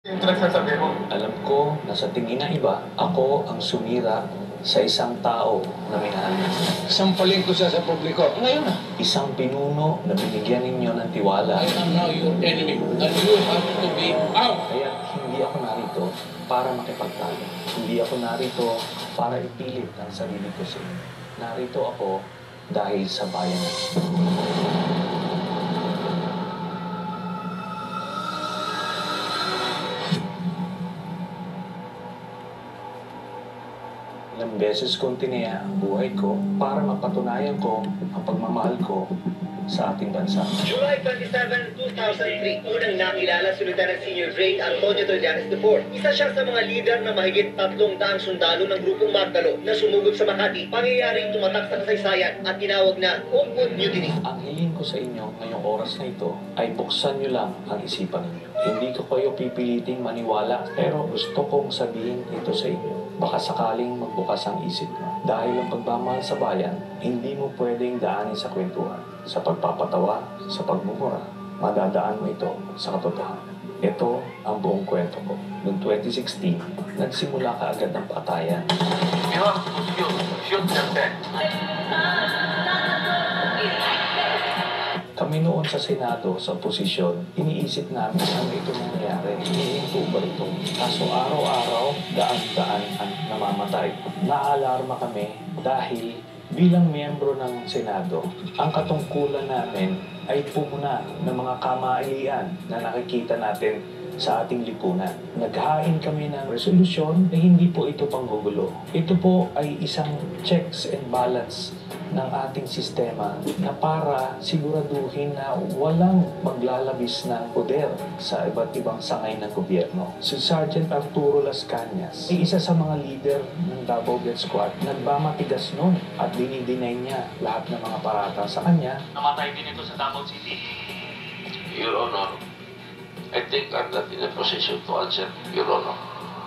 Yung pinagsasabi mo? Alam ko na sa tingin ng iba, ako ang sumira sa isang tao na minahal niyo. Sampalin ko siya sa publiko. Ngayon na. Isang pinuno na binigyan ninyo ng tiwala. I am now your enemy and you have to be out. Kaya hindi ako narito para makipagtalo. Hindi ako narito para ipilit ang sarili ko sa inyo. Narito ako dahil sa bayan. Ilang beses kong tinaya ang buhay ko para mapatunayan ko ang pagmamahal ko sa ating bansa. July 27, 2003, unang nakilala si Lieutenant Senior Grade Antonio Trillanes IV. Isa siya sa mga leader na mahigit 300 sundalo ng grupong Martalo na sumugod sa Makati. Pangyayaring tumatak sa kasaysayan at tinawag na Oakwood Mutiny. Ang hiling ko sa inyo ngayong oras na ito ay buksan nyo lang ang isipan ninyo. Hindi ko kayo pipiliting maniwala, pero gusto kong sabihin ito sa inyo. Baka sakaling magbukas ang isip mo. Dahil ang pagmamahal sa bayan, hindi mo pwedeng daanin sa kwentuhan, sa pagpapatawa, sa pagmumura. Madadaan mo ito sa katotohanan. Ito ang buong kwento ko. Noong 2016, nagsimula kaagad ang patayan. You have to shoot them dead. Kami noon sa Senado, sa oposisyon, iniisip namin ano ito nangyayari. Hihinto ba ito? Kaso araw-araw, daan-daan ang namamatay. Naalarma kami dahil bilang miyembro ng Senado, ang katungkulan namin ay pumuna ng mga kamalian na nakikita natin sa ating lipunan. Naghain kami ng resolusyon na hindi po ito panggugulo. Ito po ay isang checks and balance ng ating sistema na para siguraduhin na walang maglalabis ng poder sa iba't ibang sangay ng gobyerno. Si Sergeant Arturo Las Cañas ay isa sa mga leader ng Davao Death Squad. Nagmamatigas nun at dinideny niya lahat ng mga parata sa kanya. Namatay din ito sa Davao City. Your Honor, I think I'm not in a position to answer, Your Honor.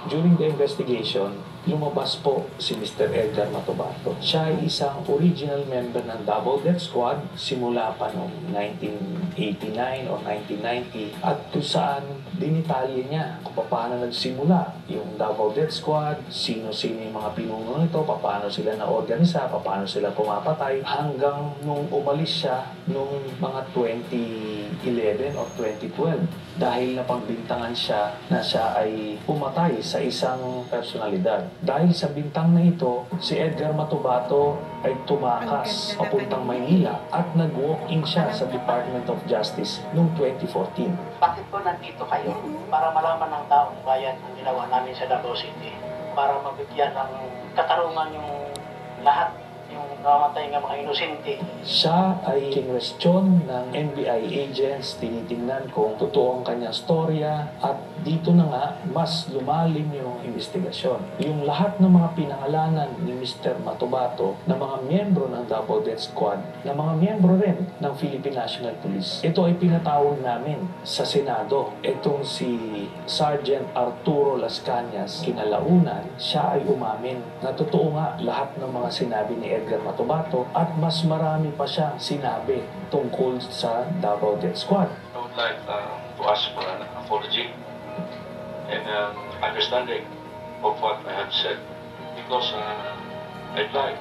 During the investigation, lumabas po si Mr. Edgar Matubato. Siya ay isang original member ng Davao Death Squad simula pa noong 1989 o 1990 at kung saan dinitalye niya kung paano nagsimula yung Davao Death Squad, sino-sino yung mga pinuno nito, paano sila na-organisa, paano sila pumapatay hanggang nung umalis siya nung mga 2011 o 2012 dahil napagbintangan siya na siya ay pumatay sa isang personalidad. Dahil sa bintang na ito, si Edgar Matubato ay tumakas papuntang Maynila at nag-walk-in siya sa Department of Justice noong 2014. Bakit po nandito kayo? Para malaman ng taong bayan ang ginawa namin sa Davao City. Para mabigyan ng katarungan yung lahat, yung namatay ng mga inosente. Siya ay kinwestiyon ng NBI agents, tinitingnan kung totoo ang kanyang storya at dito na nga mas lumalim yung investigasyon. Yung lahat ng mga pinangalanan ni Mr. Matubato na mga miyembro ng Davao Death Squad, na mga miyembro rin ng Philippine National Police, ito ay pinatawag namin sa Senado. Itong si Sergeant Arturo Las Cañas, kinalaunan, siya ay umamin na totoo nga lahat ng mga sinabi ni Edgar Matubato at mas marami pa siyang sinabi tungkol sa Davao Death Squad. I would like to ask for an apology and understanding of what I have said because I'd like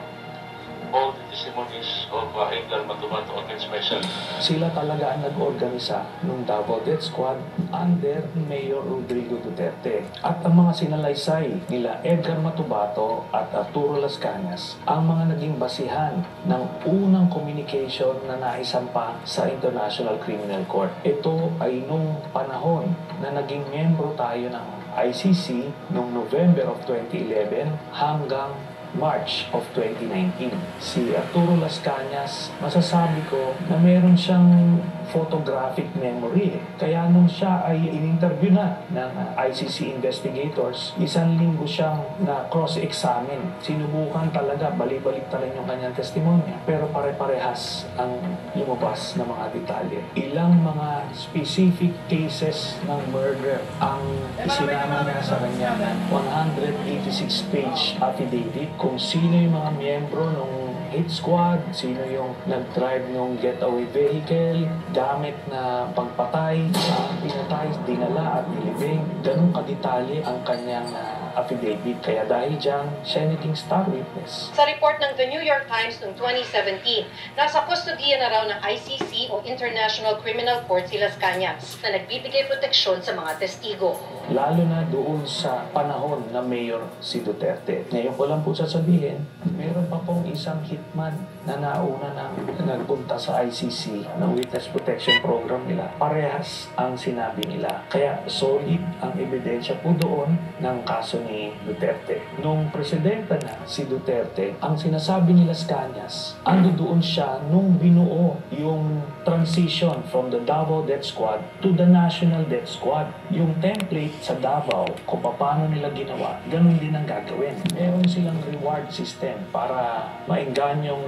all the testimonies of Edgar Matubato against myself. Sila talaga ang nag-organisa ng Davao Death Squad under Mayor Rodrigo Duterte. At ang mga sinalaysay nila Edgar Matubato at Arturo Las Cañas ang mga naging basihan ng unang communication na naisampa sa International Criminal Court. Ito ay nung panahon na naging miyembro tayo ng ICC noong November of 2011 hanggang March of 2019. Si Arturo Las Cañas, masasabi ko na meron siyang photographic memory. Kaya nung siya ay in-interview na ng ICC investigators, isang linggo siyang na cross-examine. Sinubukan talaga, balik-baliktarin yung kanyang testimonya. Pero pare-parehas ang lumabas na mga detalye. Ilang mga specific cases ng murder ang isinama niya sa kanyang 186-page affidavit kung sino yung mga miyembro ng hit squad, sino yung nag-drive ng getaway vehicle, gamit na pagpatay, saan pinatay, dinala at nilibing. Ganun kadetalye ang kanyang affidavit. Kaya dahil dyan, siya naging star witness. Sa report ng The New York Times noong 2017, nasa kustodiya na raw ng ICC o International Criminal Court si Las Cañas na nagbibigay proteksyon sa mga testigo. Lalo na doon sa panahon na Mayor si Duterte. Ngayon ko lang po sasabihin, meron pa pong isang hitman na nauna nang nagpunta sa ICC ng Witness Protection Program nila. Parehas ang sinabi nila. Kaya solid ang ebidensya po doon ng kaso ni Duterte. Nung presidente na si Duterte, ang sinasabi ni Las Cañas, ando doon siya nung binuo yung transition from the Davao Death Squad to the National Death Squad. Yung template sa Davao, kung paano nila ginawa, ganun din ang gagawin. Meron silang reward system para mainganyong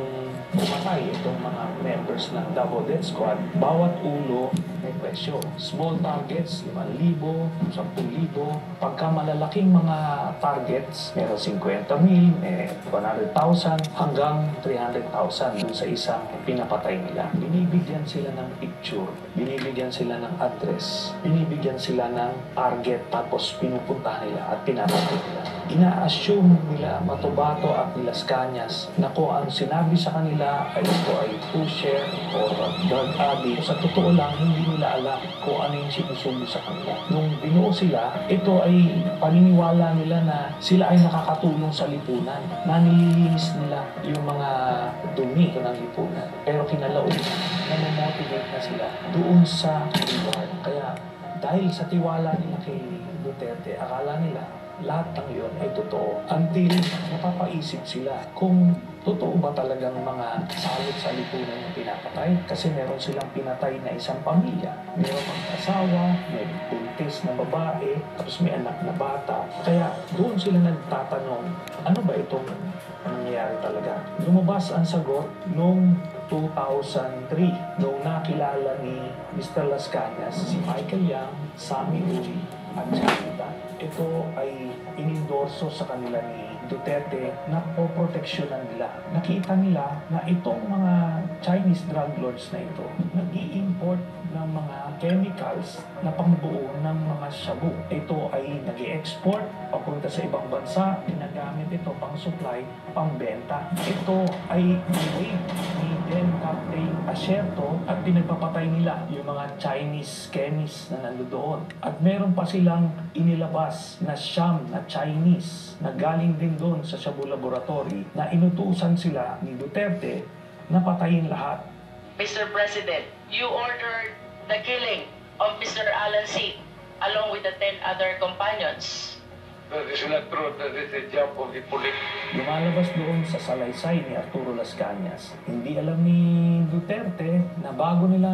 pumatay itong mga members ng Davao Death Squad. Bawat ulo may presyo. Small targets, 5,000, 10,000. Pagka malalaking mga targets, meron 50,000, may 100,000 hanggang 300,000 dun sa isang pinapatay nila. Binibigyan sila ng picture, binibigyan sila ng address, binibigyan sila ng target, tapos pinupunta nila at pinapatay nila. Ina-assume nila Matubato at ni Las Cañas na kung ang sinabi sa kanila ay ito ay pusher or drug addict. Sa totoo lang, hindi nila alam kung ano yung sinusubo sa kanila. Nung binuo sila, ito ay paniniwala nila na sila ay nakakatulong sa lipunan, na nililinis nila yung mga dumi ng lipunan. Pero kinalaunan, nanomotivate na sila doon sa reward. Kaya dahil sa tiwala nila kay Duterte, akala nila lahat ng yun ay totoo. Until napapaisip sila kung totoo ba talagang mga salot sa lipunan yung pinapatay? Kasi meron silang pinatay na isang pamilya. Meron mga asawa, may buntis na babae, tapos may anak na bata. Kaya doon sila nagtatanong, ano ba itong nangyayari talaga? Lumabas ang sagot noong 2003, noong nakilala ni Mr. Las Cañas, si Michael Yang, Sammy Uri, at Chanita. Ito ay inendorso sa kanila ni Duterte na poproteksyonan nila. Nakita nila na itong mga Chinese drug lords na ito nag-i-import ng mga chemicals na pangbuo ng mga shabu. Ito ay nag-i-export papunta sa ibang bansa, ginagamit ito pang supply, pang benta. Ito ay niwave ni then Captain Asierto at pinagpapatay nila yung mga Chinese chemists na nandoon. At meron pa silang inilabas na siyam na Chinese na galing din doon sa Shabu Laboratory na inutusan sila ni Duterte na patayin lahat. Mr. President, you ordered the killing of Mr. Alan C. along with the 10 other companions. That is not true. That is a job of the police. Lumalabas doon sa salaysay ni Arturo Las Cañas. Hindi alam ni Duterte na bago nila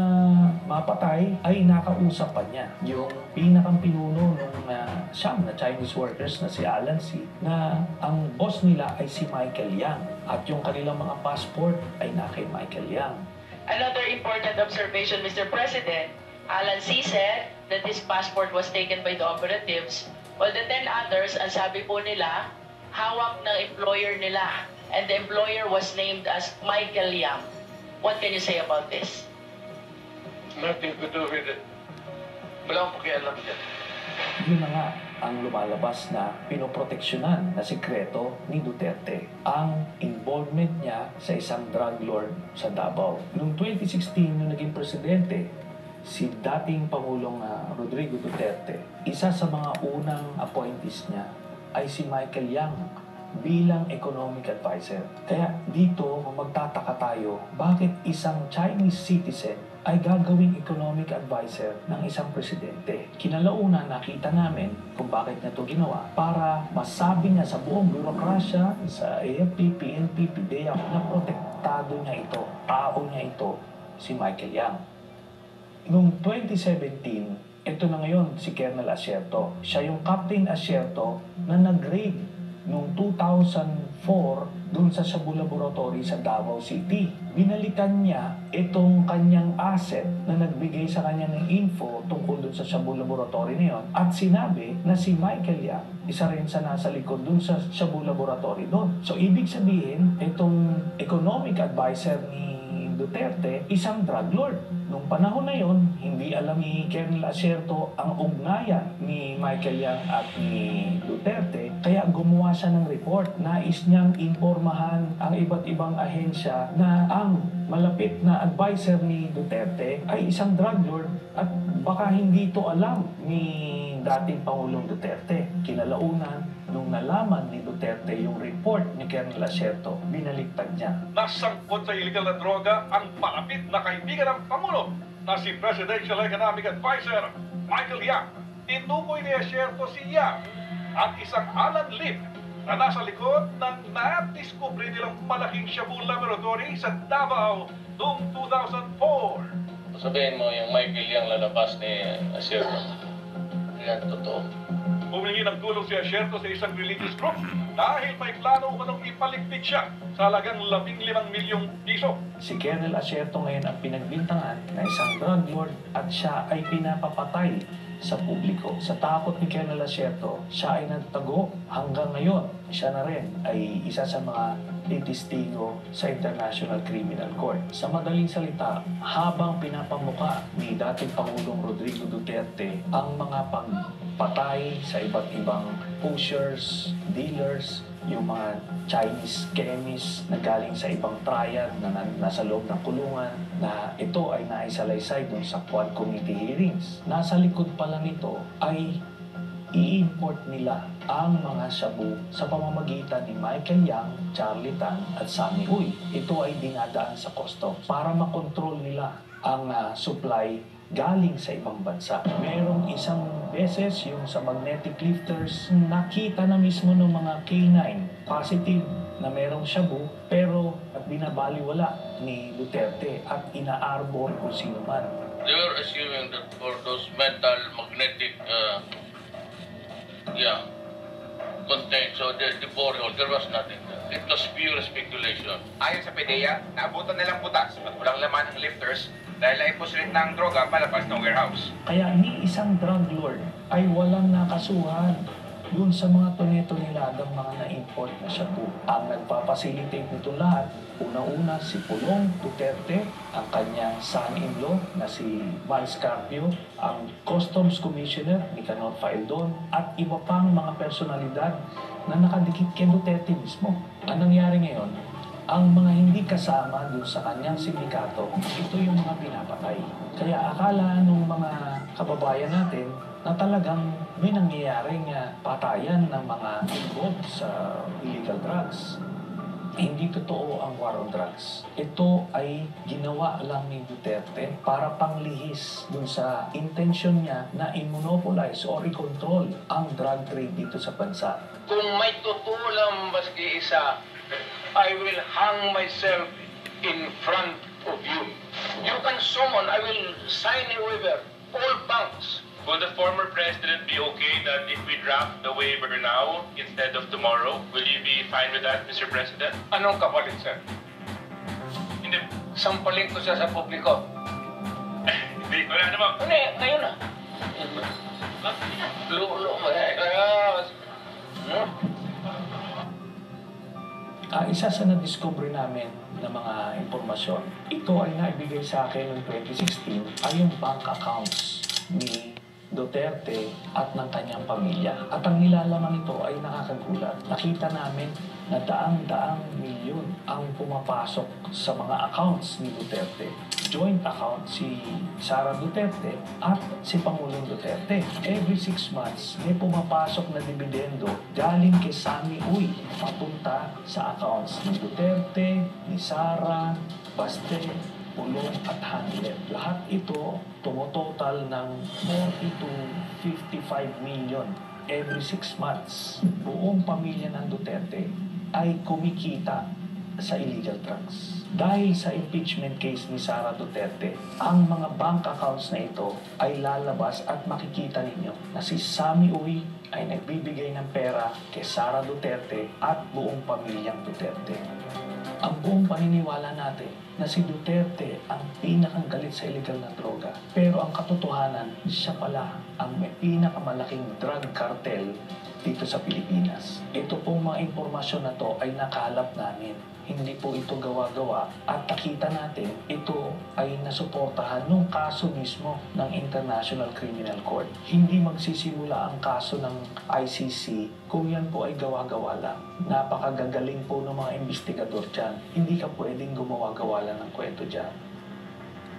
mapatay ay nakausap pa niya yung pinakang pinuno ng siyam na Chinese workers na si Alan C. na ang boss nila ay si Michael Yang at yung kanilang mga passport ay na kay Michael Yang. Another important observation, Mr. President, Alan C. said that his passport was taken by the operatives, while the 10 others, ang sabi po nila, hawak ng employer nila. And the employer was named as Michael Yang. What can you say about this? Nothing to do with it. Wala akong pakialam dyan. Yun na nga ang lumalabas na pinoproteksyonan na sikreto ni Duterte ang involvement niya sa isang drug lord sa Davao. Noong 2016, nung naging presidente, si dating Pangulong Rodrigo Duterte, isa sa mga unang appointees niya ay si Michael Yang bilang economic advisor. Kaya dito, magtataka tayo, bakit isang Chinese citizen ay gagawing economic advisor ng isang presidente. Kinalaunan, nakita namin kung bakit niya ito ginawa para masabi niya sa buong burokrasya, sa AFP, PNP, PDEA, na protektado niya ito, tao niya ito, si Michael Yang. Noong 2017, ito na ngayon si Colonel Asierto. Siya yung Captain Asierto na nag-raid noong 2004 dun sa Shabu Laboratory sa Davao City. Binalikan niya itong kanyang asset na nagbigay sa kanya ng info tungkol dun sa Shabu Laboratory na yun at sinabi na si Michael Yang, isa rin sa nasa likod dun sa Shabu Laboratory doon. So ibig sabihin, itong economic advisor ni Duterte, isang drug lord. Nung panahon na yon, hindi alam ni Colonel Acerto ang ugnayan ni Michael Yang at ni Duterte, kaya gumawa siya ng report. Nais niyang impormahan ang iba't ibang ahensya na ang malapit na advisor ni Duterte ay isang drug lord at baka hindi ito alam ni dating Pangulong Duterte. Kinalaunan, nung nalaman ni Duterte yung report ni Colonel Acerto, binaliktad niya. Nasangkot sa illegal na droga ang palapit na kaibigan ng Pangulo na si Presidential Economic Advisor Michael Yang. Tinukoy ni Acerto si Yang at isang Alan Lim na nasa likod ng na-discovery nilang malaking Shabu Laboratory sa Davao noong 2004. Sabihin mo yung Michael Yang lalabas ni Acerto. Yan, totoo. Humingi ng tulong si Acerto sa isang religious group dahil may plano umanong ipaligpit siya sa halagang 15 milyong piso. Si Colonel Acerto ngayon ang pinagbintangan na isang drug lord at siya ay pinapapatay sa publiko. Sa takot ni Colonel Acerto, siya ay nagtago hanggang ngayon. Siya na rin ay isa sa mga testigo sa International Criminal Court. Sa madaling salita, habang pinapamuka ni dating Pangulong Rodrigo Duterte ang mga pagpatay sa iba't ibang pushers, dealers, yung mga Chinese chemists na galing sa ibang triad na nasa loob ng kulungan, na ito ay naisalaysay dun sa Quad Committee hearings. Nasa likod pala nito ay i-import nila ang mga shabu sa pamamagitan ni Michael Yang, Charlie Tan at Sammy Uy. Ito ay dinadaan sa customs para makontrol nila ang supply galing sa ibang bansa. Merong isang beses yung sa magnetic lifters, nakita na mismo ng mga K9 positive na merong shabu, pero at binabaliwala ni Duterte at ina-arbor kung sino man. They were assuming that for those metal magnetic content, so the boreal, there was nothing there. It was pure speculation. Ayon sa PDEA, naabutan nilang butas at walang laman ng lifters dahil ay pusulit ng droga palabas ng warehouse. Kaya ni isang drug lord ay walang nakasuhan dun sa mga tonelagang mga na-import na shabu. Ang nagpapasilitate nito lahat, una-una si Pulong Duterte, ang kanyang son-in-law na si Vance Carpio, ang Customs Commissioner ni Canor Faeldon, at iba pang mga personalidad na nakadikit kay Duterte mismo. Ang nangyari ngayon, ang mga hindi kasama dun sa kanyang sindikato, ito yung mga pinapatay. Kaya akala nung mga kababayan natin na talagang may nangyayaring patayan ng mga involved sa illegal drugs. Hindi totoo ang war on drugs. Ito ay ginawa lang ni Duterte para panglihis dun sa intention niya na i-monopolize or i-control ang drug trade dito sa bansa. Kung may totoo lang maski isa, I will hang myself in front of you. You can summon, I will sign a waiver, all banks. Will the former president be okay that if we draft the waiver now instead of tomorrow? Will you be fine with that, Mr. President? Anong kapalit, sir? Hindi. Sampalin ko siya sa publiko. Hindi, wala naman. Hindi, ngayon na. Lulo mo Isa sa na-discover namin na mga impormasyon, ito ay naibigay sa akin noong 2016 ay yung bank accounts ni Duterte at ng kanyang pamilya. At ang nilalaman nito ay nakakagulat. Nakita namin na daang-daang milyon ang pumapasok sa mga accounts ni Duterte. Joint account si Sara Duterte at si Pangulong Duterte. Every 6 months, may pumapasok na dividendo galing kay Sammy Uy papunta sa accounts ni Duterte, ni Sara, Baste, Pulong at Handler. Lahat ito tumototal ng 40 to 55 million every 6 months. Buong pamilya ng Duterte ay kumikita sa illegal drugs. Dahil sa impeachment case ni Sara Duterte, ang mga bank accounts na ito ay lalabas at makikita ninyo na si Sammy Uy ay nagbibigay ng pera kay Sara Duterte at buong pamilyang Duterte. Ang buong paniniwala natin na si Duterte ang pinakang galit sa illegal na droga. Pero ang katotohanan, siya pala ang may pinakamalaking drug cartel dito sa Pilipinas. Ito pong mga impormasyon na to ay nakalap namin. Hindi po ito gawa-gawa at nakita natin ito ay nasuportahan ng kaso mismo ng International Criminal Court. Hindi magsisimula ang kaso ng ICC kung yan po ay gawa-gawa lang. Napakagagaling po ng mga investigador dyan. Hindi ka pwedeng gumawa-gawa lang ng kwento dyan.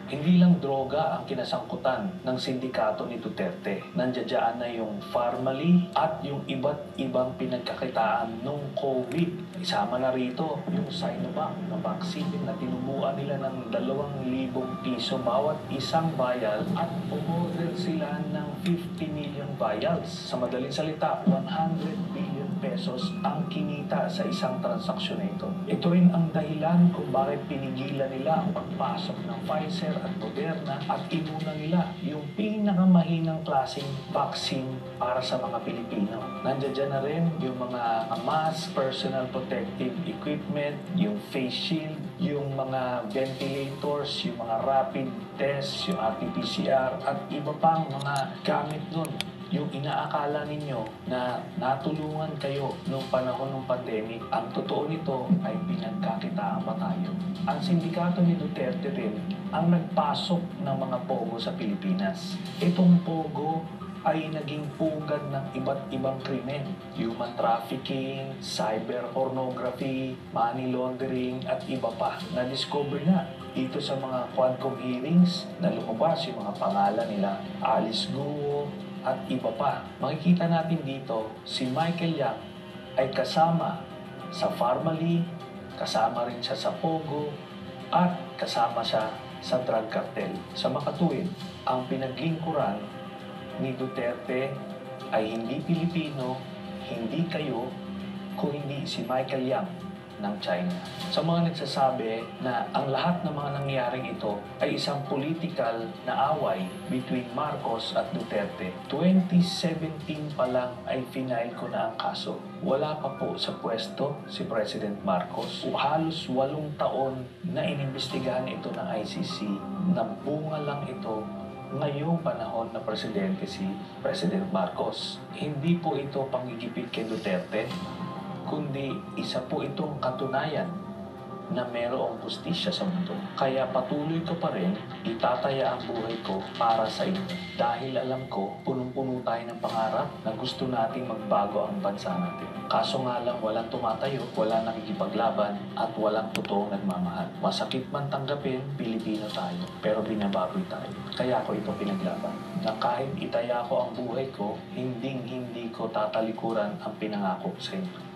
Hindi lang droga ang kinasangkutan ng sindikato ni Duterte. Nandiyan na yung Pharmally at yung iba't ibang pinagkakitaan nung COVID. Isama na rito yung Sinovac na vaccine na tinumuan nila ng 2,000 piso bawat isang vial at umorder sila ng 50 million vials. Sa madaling salita, 100 billion pesos ang kinita sa isang transaksyon na ito. Ito rin ang dahilan kung bakit pinigilan nila ang pagpasok ng Pfizer at Moderna at inuna nila yung pinakamahinang klaseng vaccine para sa mga Pilipino. Nandiyan na rin yung mga mask, personal protective equipment, yung face shield, yung mga ventilators, yung mga rapid test, yung RT-PCR at iba pang mga gamit nun. Yung inaakala ninyo na natulungan kayo noong panahon ng pandemic, ang totoo nito ay pinagkakitaan pa tayo. Ang sindikato ni Duterte rin ang nagpasok ng mga pogo sa Pilipinas. Itong pogo ay naging pugad ng iba't ibang krimen. Human trafficking, cyber pornography, money laundering at iba pa. Na-discover na dito sa mga Quadcom hearings na lumabas yung mga pangalan nila Alice Guo at iba pa. Makikita natin dito si Michael Yang ay kasama sa Pharmally, kasama rin siya sa Pogo at kasama siya sa drug cartel. Sa makatuwid, ang pinaglingkuran ni Duterte ay hindi Pilipino, hindi kayo, kung hindi si Michael Yang ng China. Sa mga nagsasabi na ang lahat ng mga nangyaring ito ay isang political na away between Marcos at Duterte. 2017 pa lang ay final ko na ang kaso. Wala pa po sa pwesto si President Marcos. Halos 8 taon na inimbestigahan ito ng ICC. Nabunga lang ito ngayong panahon na presidente si President Marcos. Hindi po ito panggigipit kay Duterte, kundi isa po itong katunayan na mayroong hustisya sa mundo. Kaya patuloy ko pa rin itataya ang buhay ko para sa inyo. Dahil alam ko, punong-puno tayo ng pangarap na gusto nating magbago ang bansa natin. Kaso nga lang walang tumatayo, walang nakikipaglaban, at walang totoong nagmamahal. Masakit man tanggapin, Pilipino tayo, pero binababoy tayo. Kaya ko ito pinaglaban. Na kahit itaya ko ang buhay ko, hindi ko tatalikuran ang pinangako sa inyo.